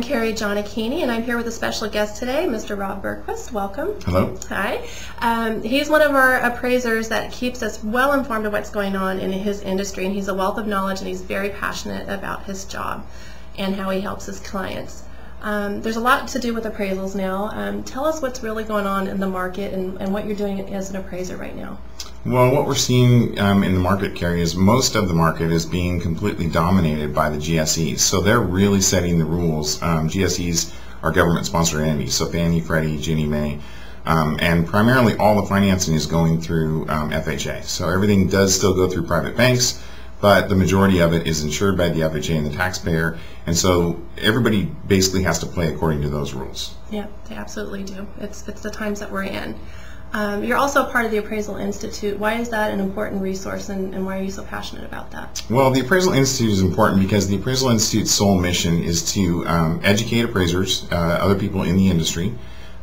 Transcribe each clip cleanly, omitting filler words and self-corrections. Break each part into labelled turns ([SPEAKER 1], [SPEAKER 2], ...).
[SPEAKER 1] Carrie Giannichini, and I'm here with a special guest today, Mr. Rob Bergquist. Welcome.
[SPEAKER 2] Hello.
[SPEAKER 1] Hi. He's one of our appraisers that keeps us well informed of what's going on in his industry, and he's a wealth of knowledge, and he's very passionate about his job and how he helps his clients. There's a lot to do with appraisals now. Tell us what's really going on in the market and what you're doing as an appraiser right now.
[SPEAKER 2] Well, what we're seeing in the market, Carrie, is most of the market is being completely dominated by the GSEs. So they're really setting the rules. GSEs are government-sponsored entities, so Fannie, Freddie, Ginnie Mae, and primarily all the financing is going through FHA. So everything does still go through private banks, but the majority of it is insured by the FHA and the taxpayer, and so everybody basically has to play according to those rules.
[SPEAKER 1] Yeah, they absolutely do. It's the times that we're in. You're also part of the Appraisal Institute. Why is that an important resource, and why are you so passionate about that?
[SPEAKER 2] Well, the Appraisal Institute is important because the Appraisal Institute's sole mission is to educate appraisers, other people in the industry,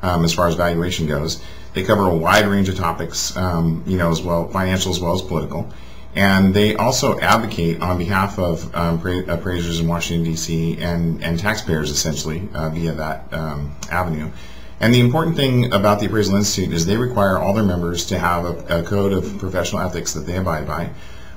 [SPEAKER 2] as far as valuation goes. They cover a wide range of topics, as well, financial as well as political. And they also advocate on behalf of appraisers in Washington, D.C. and taxpayers, essentially, via that avenue. And the important thing about the Appraisal Institute is they require all their members to have a code of professional ethics that they abide by.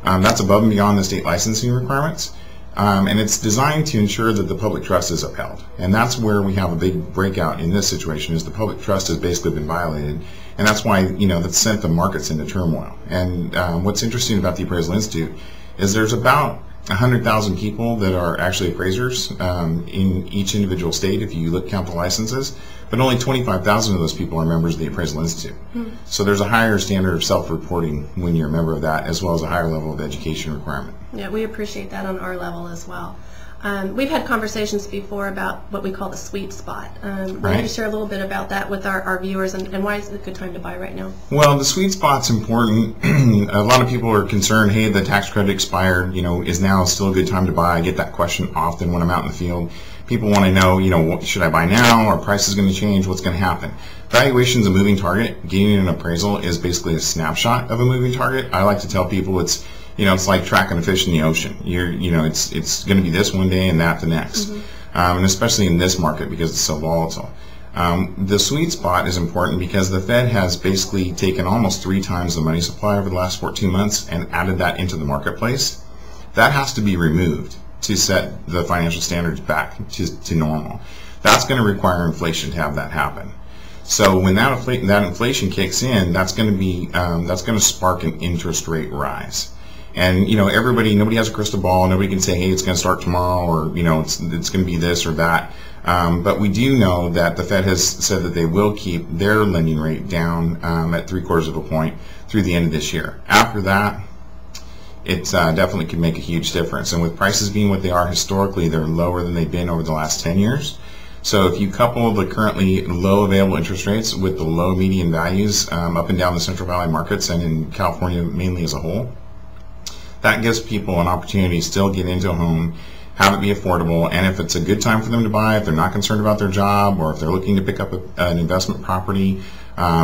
[SPEAKER 2] That's above and beyond the state licensing requirements. And it's designed to ensure that the public trust is upheld. And that's where we have a big breakout in this situation, is the public trust has basically been violated. And that's why, that's sent the markets into turmoil. And what's interesting about the Appraisal Institute is there's about 100,000 people that are actually appraisers in each individual state if you count the licenses, but only 25,000 of those people are members of the Appraisal Institute. So there's a higher standard of self-reporting when you're a member of that, as well as a higher level of education requirement.
[SPEAKER 1] Yeah, we appreciate that on our level as well. We've had conversations before about what we call the sweet spot. Why don't you share a little bit about that with our viewers, and why is it a good time to buy right now?
[SPEAKER 2] Well, the sweet spot's important. A lot of people are concerned, hey, the tax credit expired, is now still a good time to buy? I get that question often when I'm out in the field. People want to know, should I buy now? Are prices going to change? What's going to happen? Valuation's a moving target. Getting an appraisal is basically a snapshot of a moving target. I like to tell people it's like tracking a fish in the ocean. It's going to be this one day and that the next. And especially in this market because it's so volatile. The sweet spot is important because the Fed has basically taken almost 3 times the money supply over the last 14 months and added that into the marketplace. That has to be removed to set the financial standards back to normal. That's going to require inflation to have that happen. So when that inflation kicks in, that's going to spark an interest rate rise. And nobody has a crystal ball. Nobody can say, hey, it's going to start tomorrow, or it's going to be this or that. But we do know that the Fed has said that they will keep their lending rate down at 3/4 of a point through the end of this year. After that, it definitely could make a huge difference. And with prices being what they are historically, they're lower than they've been over the last 10 years. So if you couple the currently low available interest rates with the low median values up and down the Central Valley markets and in California mainly as a whole, that gives people an opportunity to still get into a home, have it be affordable, and if it's a good time for them to buy, if they're not concerned about their job, or if they're looking to pick up an investment property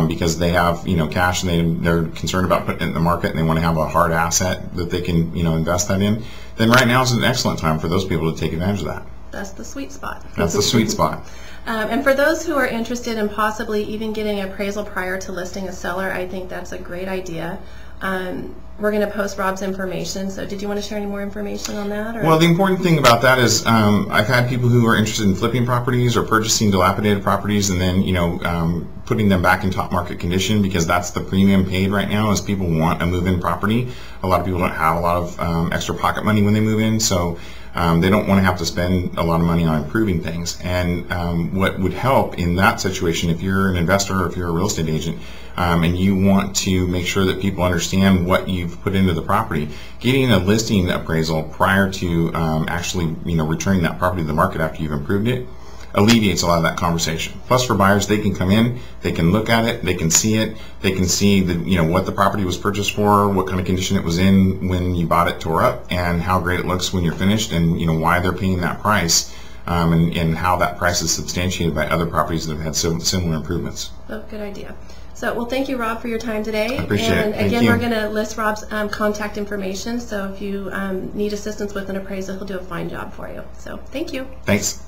[SPEAKER 2] because they have cash and they're concerned about putting it in the market and they want to have a hard asset that they can invest that in, then right now is an excellent time for those people to take advantage of that.
[SPEAKER 1] That's the sweet spot.
[SPEAKER 2] That's the sweet spot.
[SPEAKER 1] And for those who are interested in possibly even getting an appraisal prior to listing a seller, I think that's a great idea. We're going to post Rob's information, so did you want to share any more information on that? Or?
[SPEAKER 2] Well, the important thing about that is I've had people who are interested in flipping properties or purchasing dilapidated properties and then putting them back in top market condition, because that's the premium paid right now, is people want a move-in property. A lot of people don't have a lot of extra pocket money when they move in, so they don't want to have to spend a lot of money on improving things. And what would help in that situation, if you're an investor or if you're a real estate agent and you want to make sure that people understand what you've put into the property, getting a listing appraisal prior to actually returning that property to the market after you've improved it alleviates a lot of that conversation. Plus, for buyers, they can come in, they can look at it, they can see it, they can see what the property was purchased for, what kind of condition it was in when you bought it tore up, and how great it looks when you're finished, and why they're paying that price, and how that price is substantiated by other properties that have had similar improvements.
[SPEAKER 1] Oh, good idea. So, well, thank you, Rob, for your time today.
[SPEAKER 2] I appreciate it.
[SPEAKER 1] And again, we're going to list Rob's contact information, so if you need assistance with an appraisal, he'll do a fine job for you. So, thank you.
[SPEAKER 2] Thanks.